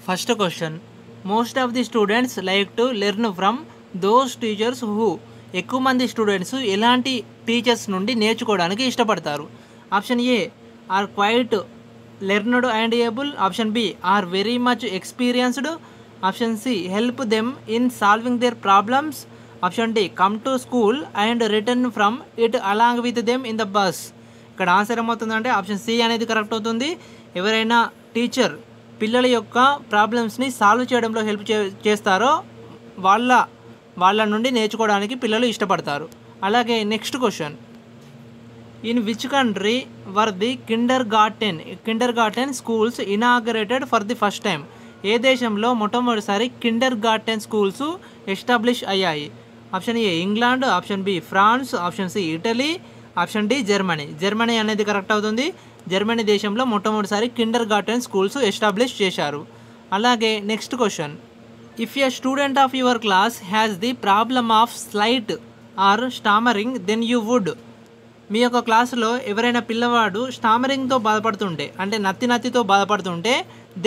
First question, most of the students like to learn from those teachers who. ఎక్కువ మంది students ఎలాంటి teachers నుండి నేర్చుకోవడానికి ఇష్టపడతారు? Option A are quite learned and able. Option B are very much experienced. Option C help them in solving their problems. Option D come to school and return from it along with them in the bus. ఇక్కడ answer ఏమవుతుందంటే option C అనేది correct అవుతుంది. ఎవరైనా teacher పిల్లల యొక్క ప్రాబ్లమ్స్ని solve చేయడంలో help చేస్తారో వాళ్ళ నుండి నేర్చుకోవడానికి పిల్లలు ఇష్టపడతారు. అలాగే next question, in which country were the kindergarten schools inaugurated for the first time? ఏ దేశంలో మొట్టమొదటిసారి కిండర్ గార్టెన్ స్కూల్స్ ఎస్టాబ్లిష్ అయ్యాయి? Option A England. Option B France. Option C Italy. Option D Germany అనేది correct అవుతుంది. Germany దేశంలో మొట్టమొదటిసారి kindergarten schools establish చేశారు. అలాగే next question, if a student of your class has the problem of slight or stammering then you would. మీ యొక్క క్లాసులో ఎవరైనా పిల్లవాడు స్టామరింగ్తో బాధపడుతుంటే, అంటే నత్తితో బాధపడుతుంటే,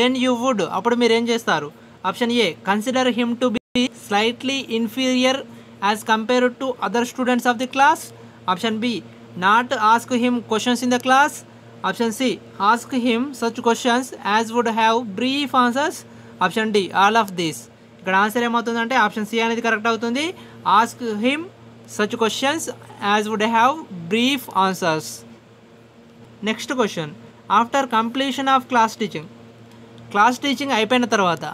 దెన్ యూ వుడ్ అప్పుడు మీరు ఏం చేస్తారు? Option A consider him to be slightly inferior as compared to other students of the class. Option B not ask him questions in the class. Option C ask him such questions as would have brief answers. Option D all of these. ఇక్కడ answer ఏమవుతుందంటే option C అనేది correct అవుతుంది. Ask him such questions as would have brief answers. Next question, after completion of class teaching అయిపోయిన తర్వాత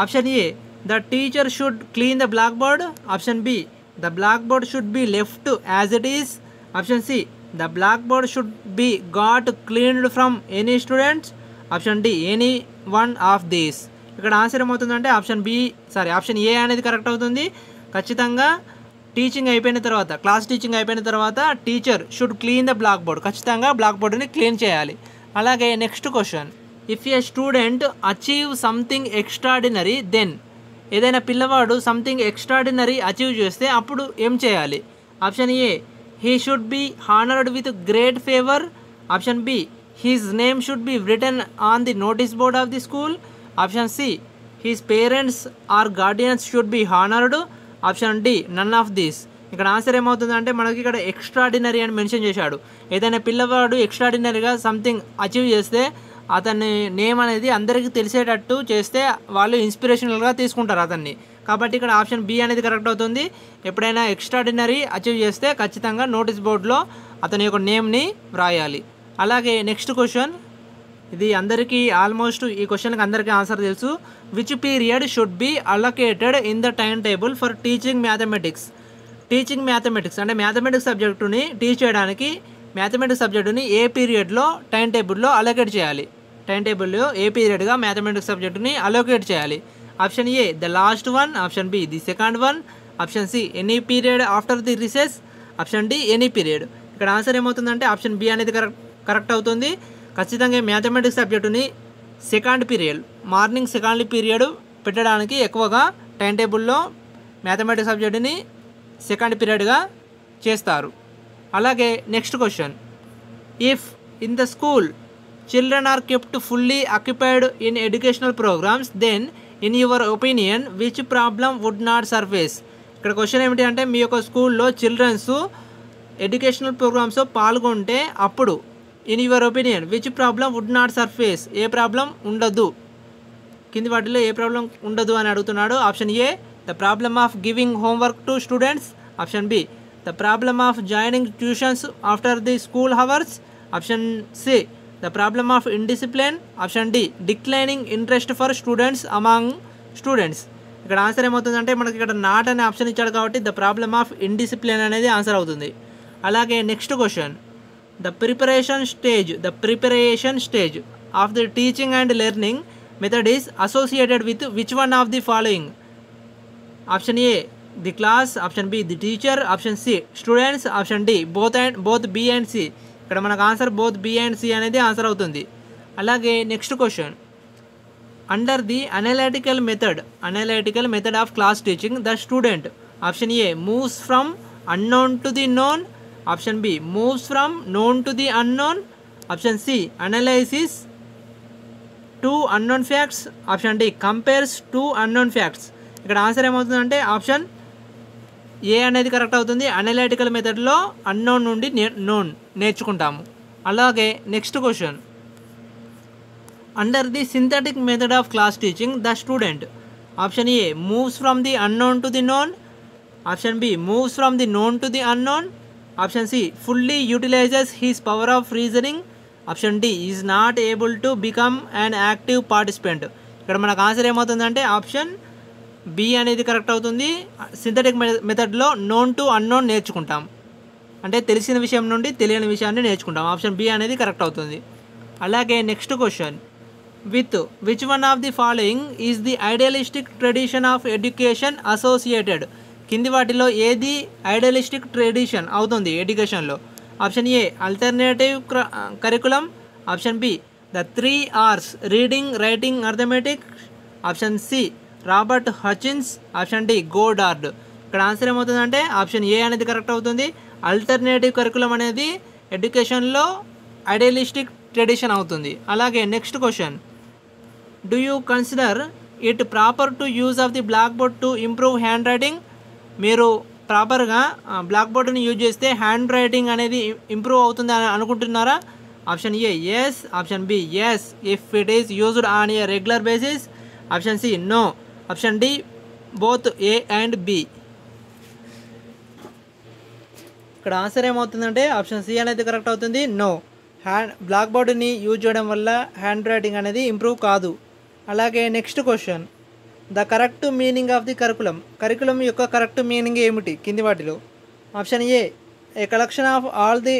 option A the teacher should clean the blackboard. Option B the blackboard should be left as it is. Option C the blackboard should be got cleaned from any students. Option D any one of these. ఇక్కడ answer ఏమవుతుందంటే option A అనేది correct అవుతుంది. ఖచ్చితంగా class teaching అయిపోయిన తర్వాత teacher should clean the blackboard, ఖచ్చితంగా బ్లాక్ బోర్డుని క్లీన్ చేయాలి. అలాగే next question, if a student achieve something extraordinary then. ఏదైనా పిల్లవాడు సంథింగ్ ఎక్స్ట్రాడినరీ అచీవ్ చేస్తే అప్పుడు ఏం చేయాలి? Option A he should be honoured with great favour. Option B his name should be written on the notice board of the school. Option C his parents or guardians should be honoured. Option D none of these. ఇక్కడ answer ఏమవుతుందంటే మనకి ఇక్కడ extraordinary అని mention చేశాడు. ఏదైనా పిల్లవాడు ఎక్స్ట్రాడినరీగా something achieve చేస్తే అతని నేమ్ అనేది అందరికీ తెలిసేటట్టు చేస్తే వాళ్ళు ఇన్స్పిరేషనల్గా తీసుకుంటారు అతన్ని. కాబట్టి ఇక్కడ ఆప్షన్ బి అనేది కరెక్ట్ అవుతుంది. ఎప్పుడైనా ఎక్స్ట్రాడినరీ అచీవ్ చేస్తే ఖచ్చితంగా నోటీస్ బోర్డులో అతని యొక్క నేమ్ని వ్రాయాలి. అలాగే నెక్స్ట్ క్వశ్చన్, ఇది అందరికీ ఆల్మోస్ట్ ఈ క్వశ్చన్కి అందరికీ ఆన్సర్ తెలుసు. Which period should be allocated in the time table for teaching mathematics అంటే మ్యాథమెటిక్స్ సబ్జెక్టుని టీచ్ చేయడానికి మ్యాథమెటిక్స్ సబ్జెక్టుని ఏ పీరియడ్లో టైం టేబుల్లో అలొకేట్ చేయాలి? టైం టేబుల్లో ఏ పీరియడ్గా మ్యాథమెటిక్స్ సబ్జెక్టుని అలొకేట్ చేయాలి? Option A the last one. Option B the second one. Option C any period after the recess. Option D any period. ఇక్కడ ఆన్సర్ ఏమవుతుందంటే ఆప్షన్ బి అనేది కరెక్ట్ అవుతుంది. ఖచ్చితంగా మ్యాథమెటిక్స్ సబ్జెక్టుని మార్నింగ్ సెకండ్ పీరియడ్ పెట్టడానికి ఎక్కువగా టైం టేబుల్లో మ్యాథమెటిక్స్ సబ్జెక్టుని సెకండ్ పీరియడ్గా చేస్తారు. అలాగే next question, if in the school children are kept fully occupied in educational programs then in your opinion which problem would not surface. ఇక్కడ క్వశ్చన్ ఏమిటి అంటే మీ యొక్క స్కూల్లో చిల్డ్రన్స్ ఎడ్యుకేషనల్ ప్రోగ్రామ్స్లో పాల్గొంటే అప్పుడు in your opinion which problem would not surface, ఏ problem ఉండదు, కింది వాటిలో ఏ ప్రాబ్లం ఉండదు అని అడుగుతున్నాడు. Option A the problem of giving homework to students. Option B the problem of joining tuitions after the school hours. Option C the problem of indiscipline. Option D declining interest for students among students. ఇక్కడ answer ఏమవుతుందంటే మనకి ఇక్కడ not అనే option ఇచ్చాడు కాబట్టి the problem of indiscipline అనేది answer అవుతుంది. అలాగే next question, the preparation stage of the teaching and learning method is associated with which one of the following? Option A the class. Option B the teacher. Option C students. Option D both B and C. ఇక్కడ మనకు answer both B and C అనేది answer అవుతుంది. అలాగే next question, under the analytical method of class teaching the student. Option A moves from unknown to the known. Option B moves from known to the unknown. Option C analysis 2 unknown facts. Option D compares 2 unknown facts. ఇక్కడ answer ఏమవుతుందంటే option A అనేది correct అవుతుంది. Analytical మెథడ్లో unknown నుండి known నేర్చుకుంటాము. అలాగే next question, under the synthetic method of class teaching the student. Option A moves from the unknown to the known. Option B moves from the known to the unknown. Option C fully utilises his power of reasoning. Option D is not able to become an active participant. ఇక్కడ మనకు answer ఏమవుతుందంటే option B అనేది correct అవుతుంది. Synthetic మెథడ్లో known to unknown నేర్చుకుంటాం, అంటే తెలిసిన విషయం నుండి తెలియని విషయాన్ని నేర్చుకుంటాం. ఆప్షన్ బి అనేది కరెక్ట్ అవుతుంది. అలాగే next question, with which one of the following is the idealistic tradition of education associated. కింది వాటిలో ఏది ఐడియలిస్టిక్ ట్రెడిషన్ అవుతుంది ఎడ్యుకేషన్లో? Option A alternative curriculum. Option B the 3 R's reading, writing, arithmetic. Option C Robert Hutchins. Option D Goddard. ఇక్కడ answer ఏమవుతుందంటే option A అనేది correct అవుతుంది. Alternative curriculum అనేది ఎడ్యుకేషన్లో ఐడియలిస్టిక్ ట్రెడిషన్ అవుతుంది. అలాగే next question, do you consider it proper to use of the blackboard to improve handwriting. మీరు ప్రాపర్గా బ్లాక్ బోర్డుని యూజ్ చేస్తే హ్యాండ్ రైటింగ్ అనేది ఇంప్రూవ్ అవుతుంది అని అనుకుంటున్నారా? Option A yes. Option B yes if it is used on a regular basis. Option C no. Option D both A and B. ఇక్కడ ఆన్సర్ ఏమవుతుందంటే ఆప్షన్ సి అనేది కరెక్ట్ అవుతుంది. No, బ్లాక్ బోర్డుని యూజ్ చేయడం వల్ల హ్యాండ్ రైటింగ్ అనేది improve కాదు. అలాగే next question, the correct meaning of the curriculum యొక్క కరెక్ట్ మీనింగ్ ఏమిటి కింది వాటిలో? Option A a collection of all the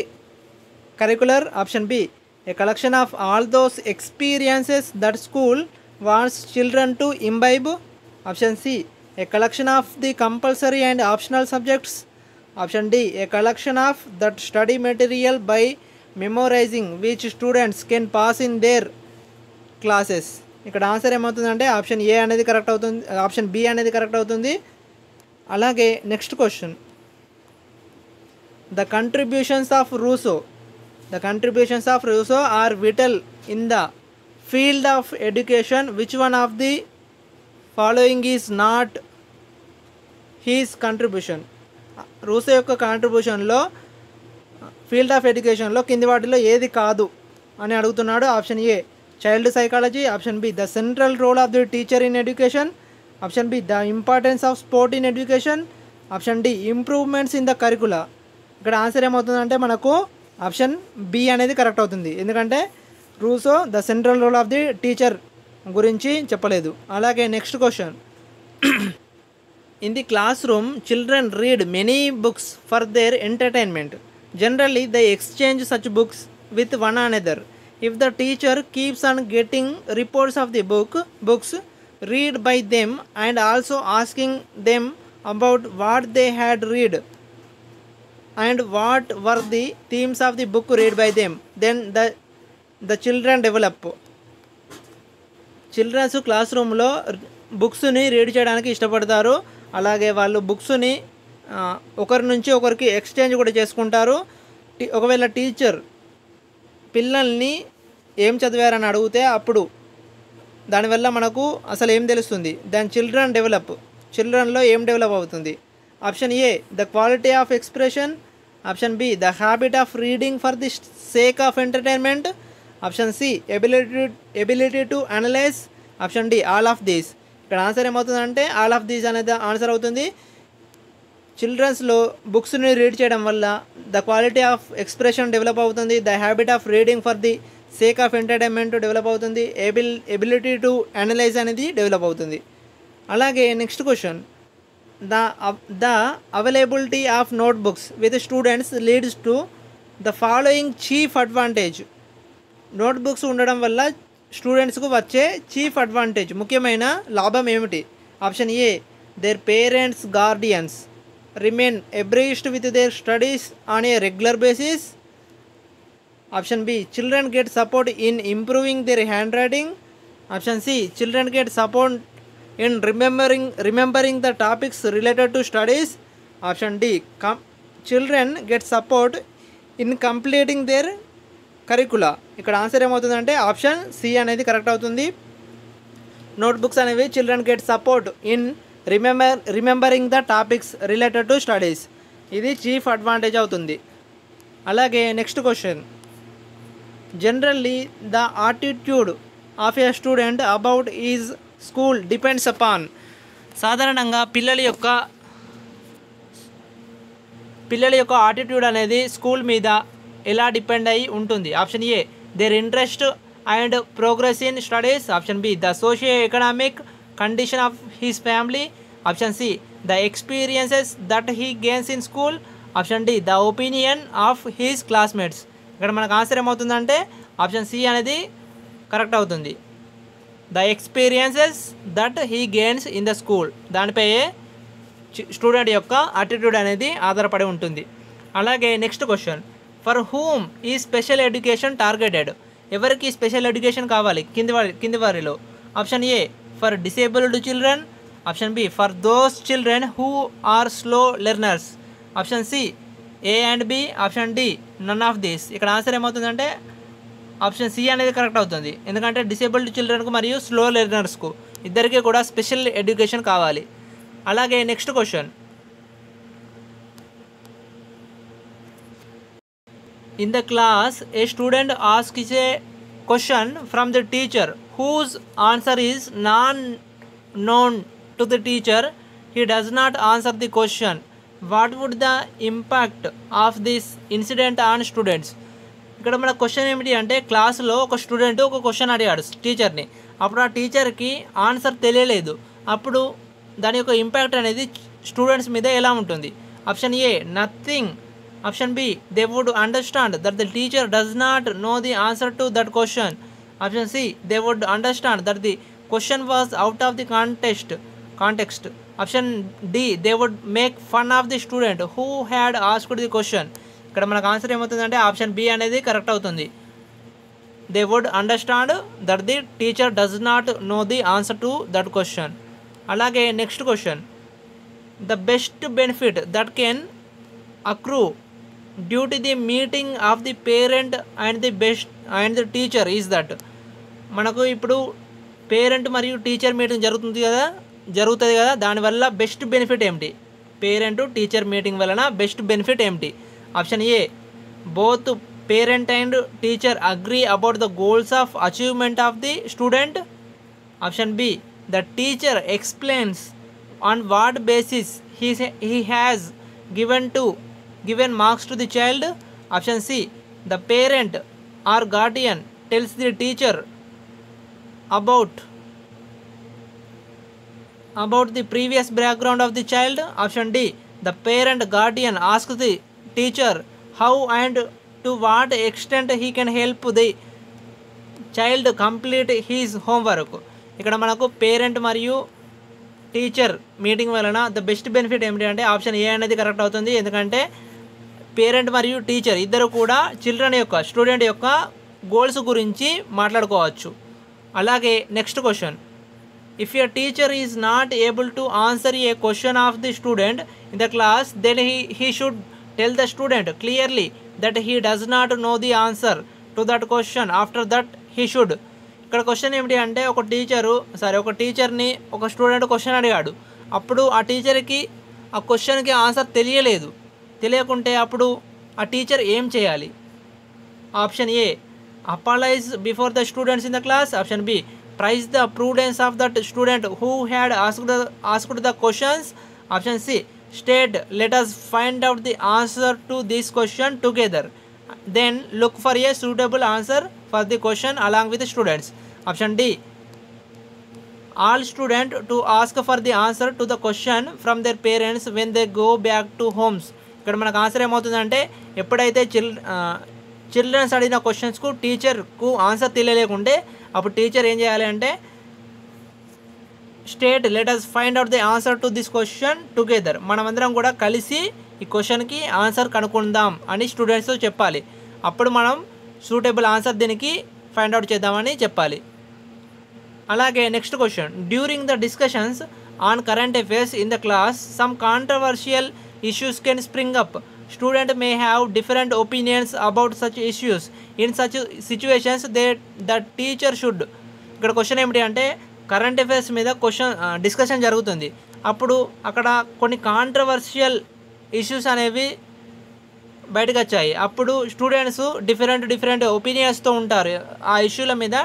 curricular. Option B a collection of all those experiences that school wants children to imbibe. Option C a collection of the compulsory and optional subjects. Option D a collection of that study material by memorising which students can pass in their classes. ఇక్కడ answer ఏమవుతుందంటే option A అనేది correct అవుతుంది. Option B అనేది correct అవుతుంది. అలాగే next question, the contributions of Rousseau are vital in the field of education. Which one of the following is not his contribution. Rousseau యొక్క కాంట్రిబ్యూషన్లో field of ఎడ్యుకేషన్లో కింది వాటిలో ఏది కాదు అని అడుగుతున్నాడు. Option A child psychology. Option B the central role of the teacher in education. Option B the importance of sport in education. Option D improvements in the curricula. ఇక్కడ ఆన్సర్ ఏమవుతుందంటే మనకు ఆప్షన్ బి అనేది correct అవుతుంది. ఎందుకంటే Rousseau the central role of the teacher గురించి చెప్పలేదు. అలాగే next question, in the classroom children read many books for their entertainment. Generally they exchange such books with one another. If the teacher keeps on getting reports of the books read by them and also asking them about what they had read and what were the themes of the book read by them, then the children develop. Childrens class రూమ్లో బుక్స్ని read చేయడానికి ఇష్టపడతారు. అలాగే వాళ్ళు బుక్స్ని ఒకరి నుంచి ఒకరికి exchange కూడా చేసుకుంటారు. ఒకవేళ టీచర్ పిల్లల్ని ఏం చదివారని అడిగితే అప్పుడు దానివల్ల మనకు అసలు ఏం తెలుస్తుంది, దాని చిల్డ్రన్లో ఏం డెవలప్ అవుతుంది? Option A the quality of expression. Option B the habit of reading for the sake of entertainment. Option C ability to analyse. Option D all of these. ఇక్కడ ఆన్సర్ ఏమవుతుందంటే ఆల్ ఆఫ్ దీస్ అనేది answer అవుతుంది. చిల్డ్రన్స్లో బుక్స్ని read చేయడం వల్ల the quality of expression develop అవుతుంది, the habit of reading for the sake of entertainment develop అవుతుంది, ఎబిలిటీ టు అనలైజ్ అనేది డెవలప్ అవుతుంది. అలాగే next question, the availability of notebooks with students leads to the following chief advantage. Notebooks ఉండడం వల్ల స్టూడెంట్స్కు వచ్చే chief advantage, ముఖ్యమైన లాభం ఏమిటి? Option A their parents guardians remain abreast with their studies on a regular basis. Option B, children get support in improving their handwriting. Option C, children get support in remembering the topics related to studies. Option D, children get support in completing their కరికులా. ఇక్కడ answer ఏమవుతుందంటే option C అనేది correct అవుతుంది. Notebooks అనేవి children get support in remembering the topics related to studies. ఇది chief advantage అవుతుంది. అలాగే next question, generally the attitude of a student about is school depends upon. సాధారణంగా పిల్లల యొక్క ఆటిట్యూడ్ అనేది స్కూల్ మీద ఎలా డిపెండ్ అయి ఉంటుంది? Option A their interest and progress in studies. Option B the socio economic condition of his family. Option C the experiences that he gains in school. Option D the opinion of his classmates. ఇక్కడ మనకు answer ఏమవుతుందంటే option C అనేది correct అవుతుంది. The experiences that he gains in the school, దానిపై student యొక్క attitude అనేది ఆధారపడి ఉంటుంది. అలాగే నెక్స్ట్ క్వశ్చన్, ఫర్ హూమ్ ఈ స్పెషల్ ఎడ్యుకేషన్ టార్గెటెడ్. ఎవరికి స్పెషల్ ఎడ్యుకేషన్ కావాలి కింది వారిలో? Option A for disabled children. Option B for those children who are slow learners. Option C A and B. Option D none of this. ఇక్కడ answer ఏమవుతుందంటే option C అనేది correct అవుతుంది. ఎందుకంటే disabled చిల్డ్రన్కు మరియు slow లెర్నర్స్కు ఇద్దరికీ కూడా స్పెషల్ ఎడ్యుకేషన్ కావాలి. అలాగే next question, in the class a student asks a question from the teacher whose answer is non known to the teacher. He does not answer the question. What would the impact of this incident on students? ఇక్కడ మన question ఏమిటి అంటే క్లాసులో ఒక student ఒక question అడిగాడు టీచర్ని. అప్పుడు ఆ టీచర్కి ఆన్సర్ తెలియలేదు. అప్పుడు దాని యొక్క ఇంపాక్ట్ అనేది స్టూడెంట్స్ మీద ఎలా ఉంటుంది? Option A nothing. Option B they would understand that the teacher does not know the answer to that question. Option C they would understand that the question was out of the context. Option D they would make fun of the student who had asked the question. ఇక్కడ మనకు answer ఏమవుతుందంటే option B అనేది correct అవుతుంది. They would understand that the teacher does not know the answer to that question. అలాగే next question, the best benefit that can accrue due to the meeting of the parent and the teacher is that. మనకు ఇప్పుడు parent మరియు teacher meeting జరుగుతుంది కదా దానివల్ల best benefit ఏమిటి? Parent teacher meeting వలన best benefit ఏమిటి? Option A both parent and teacher agree about the goals of achievement of the student. Option B the teacher explains on what basis he has given marks to the child. Option C the parent are Guardian tells the teacher about the previous background of the child. Option D the parent guardian asks the teacher how and to what extent he can help the child complete his homework. ఇక్కడ మనకు parent మరియు teacher meeting వలన the best benefit ఏమిటి అంటే option A అనేది correct అవుతుంది. ఎందుకంటే parent మరియు టీచర్ ఇద్దరు కూడా స్టూడెంట్ యొక్క గోల్స్ గురించి మాట్లాడుకోవచ్చు. అలాగే next question, if a teacher is not able to answer a question of the student in the class then he should tell the student clearly that he does not know the answer to that question. After that he should. ఇక్కడ question ఏమిటి అంటే ఒక టీచర్ని ఒక student question అడిగాడు. అప్పుడు ఆ టీచర్కి ఆ క్వశ్చన్కి ఆన్సర్ తెలియకుంటే అప్పుడు ఆ టీచర్ ఏం చేయాలి? Option A apologize before the students in the class. Option B praise the prudence of that student who had asked the questions. Option C state let us find out the answer to this question together, then look for a suitable answer for the question along with the students. Option D all students to ask for the answer to the question from their parents when they go back to homes. ఇక్కడ మనకు answer ఏమవుతుందంటే ఎప్పుడైతే children's అడిగిన క్వశ్చన్స్కు టీచర్కు answer తెలియలేకుంటే అప్పుడు teacher ఏం చేయాలి అంటే state let us find out the answer to this question together. మనమందరం కూడా కలిసి ఈ క్వశ్చన్కి ఆన్సర్ కనుక్కుందాం అని స్టూడెంట్స్తో చెప్పాలి. అప్పుడు మనం సూటబుల్ ఆన్సర్ దీనికి ఫైండ్ అవుట్ చేద్దామని చెప్పాలి. అలాగే next question, during the discussions on current affairs in the class some controversial issues can spring up. Student may have different opinions about such issues. In such situations the teacher should. ఇక్కడ question ఏమిటి అంటే current affairs మీద discussion జరుగుతుంది. అప్పుడు అక్కడ కొన్ని controversial issues అనేవి బయటకు వచ్చాయి. అప్పుడు స్టూడెంట్స్ డిఫరెంట్ ఒపీనియన్స్తో ఉంటారు. ఆ ఇష్యూల మీద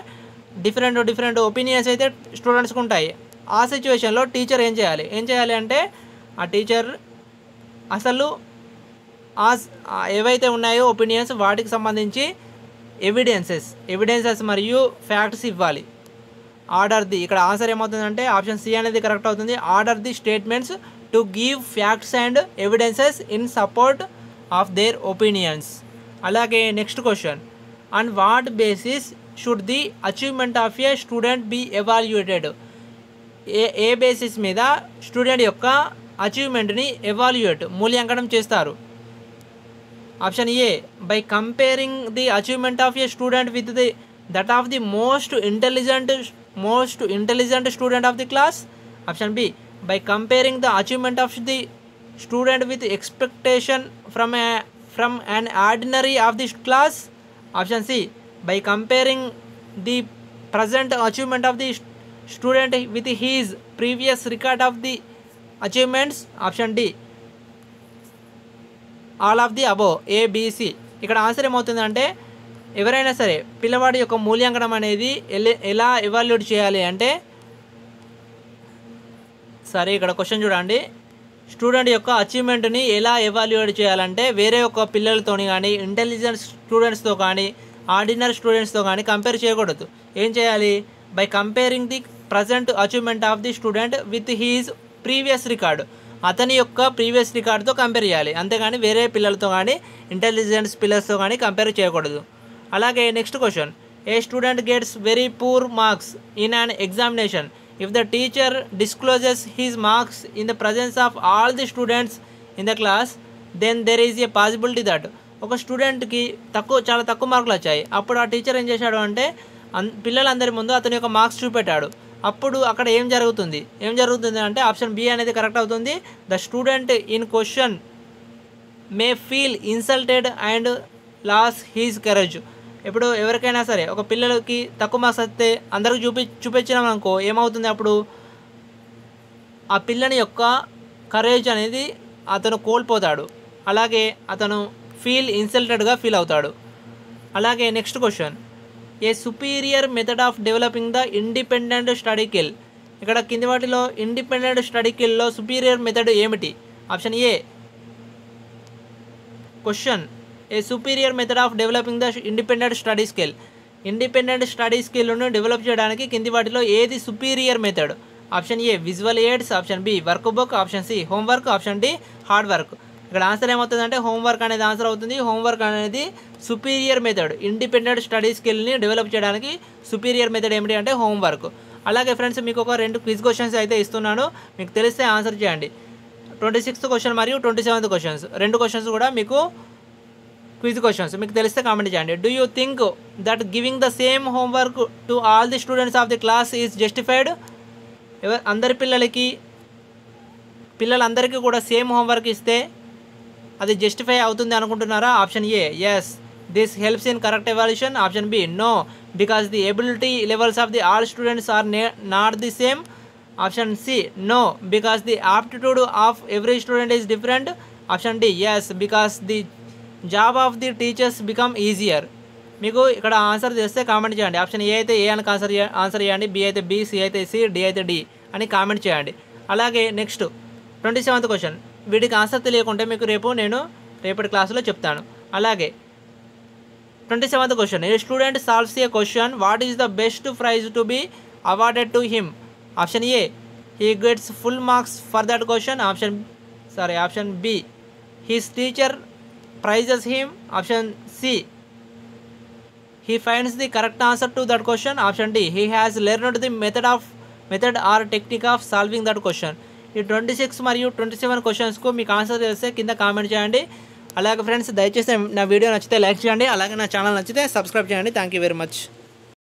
డిఫరెంట్ ఒపీనియన్స్ అయితే స్టూడెంట్స్కి ఉంటాయి. ఆ సిచ్యువేషన్లో టీచర్ ఏం చేయాలి అంటే ఆ టీచర్ అసలు ఏవైతే ఉన్నాయో ఒపీనియన్స్ వాటికి సంబంధించి ఎవిడెన్సెస్ మరియు ఫ్యాక్ట్స్ ఇవ్వాలి. ఆర్డర్ ది, ఇక్కడ ఆన్సర్ ఏమవుతుందంటే ఆప్షన్ సి అనేది కరెక్ట్ అవుతుంది. Order the statements to give facts and evidences in support of their opinions. అలాగే next question, on what basis should the achievement of a student be evaluated. ఏ basis మీద student యొక్క అచీవ్మెంట్ని మూల్యాంకనం చేస్తారు. Option A, by comparing the achievement of a student with that of the most intelligent student of the class. Option B, by comparing the achievement of the student with expectation from an ordinary of the class. Option C, by comparing the present achievement of the student with his previous record of the achievements. Option D, all of the above, A B C. ఇక్కడ answer ఏమవుతుందంటే ఎవరైనా సరే పిల్లవాడి యొక్క మూల్యాంకనం అనేది ఎలా evaluate చేయాలి అంటే, సరే ఇక్కడ క్వశ్చన్ చూడండి, స్టూడెంట్ యొక్క అచీవ్మెంట్ని ఎలా ఎవాల్యుయేట్ చేయాలంటే వేరే ఒక పిల్లలతో కానీ ఇంటెలిజెంట్ స్టూడెంట్స్తో కానీ ఆర్డినరీ స్టూడెంట్స్తో కానీ కంపేర్ చేయకూడదు. ఏం చేయాలి, by comparing the present achievement of the student with his previous record. అతని యొక్క ప్రీవియస్ రికార్డ్తో కంపేర్ చేయాలి, అంతేగాని వేరే పిల్లలతో కానీ ఇంటెలిజెన్స్ పిల్లర్స్తో కానీ కంపేర్ చేయకూడదు. అలాగే next question, a student gets very poor marks in an examination. If the teacher discloses his marks in the presence of all the students in the class, then there is a possibility that. ఒక స్టూడెంట్కి చాలా తక్కువ మార్కులు వచ్చాయి. అప్పుడు ఆ teacher ఏం చేశాడు అంటే పిల్లలందరి ముందు అతని యొక్క మార్క్స్ చూపెట్టాడు. అప్పుడు అక్కడ ఏం జరుగుతుంది అంటే ఆప్షన్ బి అనేది కరెక్ట్ అవుతుంది. The student in question may feel insulted and lose his courage. ఇప్పుడు ఎవరికైనా సరే ఒక పిల్లలకి తక్కువ మార్క్స్ వస్తే అందరికి చూపించినాం అనుకో, ఏమవుతుంది అప్పుడు ఆ పిల్లని యొక్క కరేజ్ అనేది అతను కోల్పోతాడు. అలాగే అతను ఇన్సల్టెడ్గా ఫీల్ అవుతాడు. అలాగే next question, a superior method of developing the independent study skill. ఇక్కడ కింది వాటిలో ఇండిపెండెంట్ స్టడీ స్కిల్లో సుపీరియర్ మెథడ్ ఏమిటి. Option A question, a superior method of developing the independent study skill. Independent study స్కిల్ను డెవలప్ చేయడానికి కింది వాటిలో ఏది superior method. Option A visual aids, option B workbook, option C homework, option D hard work. ఇక్కడ answer ఏమవుతుందంటే homework అనేది answer అవుతుంది. Homework అనేది సుపీరియర్ మెథడ్. ఇండిపెండెంట్ స్టడీ స్కిల్ని డెవలప్ చేయడానికి సుపీరియర్ మెథడ్ ఏమిటి అంటే హోంవర్క్. అలాగే ఫ్రెండ్స్ మీకు ఒక 2 క్విజ్ క్వశ్చన్స్ అయితే ఇస్తున్నాను, మీకు తెలిస్తే ఆన్సర్ చేయండి. 26th క్వశ్చన్ మరియు 27th క్వశ్చన్స్, 2 క్వశ్చన్స్ కూడా మీకు క్విజ్ క్వశ్చన్స్. మీకు తెలిస్తే కామెంట్ చేయండి. Do you think that giving the same homework to all the students of the class is justified. పిల్లలందరికీ కూడా సేమ్ హోంవర్క్ ఇస్తే అది జస్టిఫై అవుతుంది అనుకుంటున్నారా. Option A yes, this helps in correct evaluation. Option B no, because the ability levels of the all students are not the same. Option C no, because the aptitude of every student is different. Option D yes, because the job of the teachers become easier. మీకు ఇక్కడ answer చేస్తే comment చేయండి. Option A అయితే ఏ అని answer చేయండి, B అయితే B, C అయితే C, D అయితే డి అని కామెంట్ చేయండి. అలాగే నెక్స్ట్ 27th క్వశ్చన్, వీటికి ఆన్సర్ తెలియకుంటే మీకు రేపటి క్లాసులో చెప్తాను. అలాగే 27th question, a student solves a question, what is the best prize to be awarded to him. Option A he gets full marks for that question. Option B his teacher prizes him. Option C, he finds the correct answer to that question. Option D, he has learned the method or technique of solving that question. ఈ 26 మరియు 27 క్వశ్చన్స్కు మీకు answer చేస్తే కింద comment చేయండి. అలాగే friends దయచేసి నా video నచ్చితే లైక్ చేయండి, అలాగే నా ఛానల్ నచ్చితే సబ్స్క్రైబ్ చేయండి. Thank you very much.